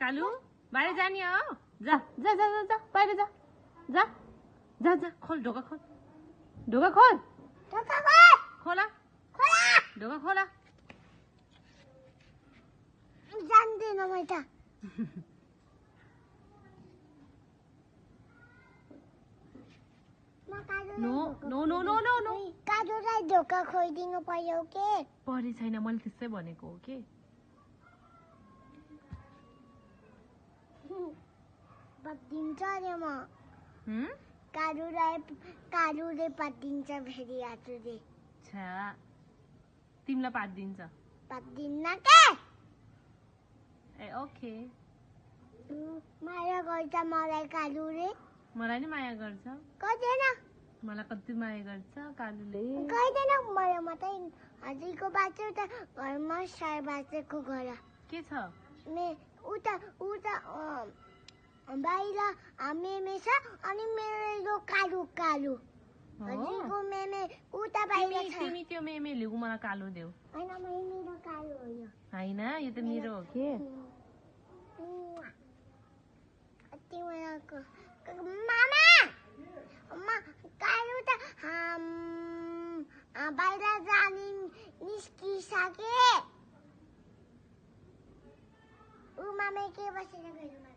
कालु बाहिर जाने हो जा जा जा जा जा बाहिर जा जा जा जा खोल ढोका खोल ढोका खोल खोला ढोका खोला जान्दैन म त no no no no no no कालुलाई ढोका खोलिदिनु पर्यो के पढे छैन मैले त्यसै भनेको हो के पत्तिन्छ अरे म कालुले पत्तिन्छ फेरि आजले छा तिमीलाई पादिन्छ पत्तिन्न के ए ओके माया गर्छ मलाई कालुले मलाई नि माया गर्छ गर्दैन मलाई कति माया गर्छ कालुले गर्दैन मलाई मात्रै हजुरको बाटो त घरमा सार बाँचेको घर के छ उता बाहिर मेमे छ अनि मेरो कालु कालु हजुरको मेमे उता बाहिर छ तिमी त्यो मेमे लिउ मलाई कालो देऊ हैन मेरो कालु हो यो हैन यो त मेरो हो के मामा कालु त बाहिर जाने निस्किसके ऊ मामा के बसेर गयो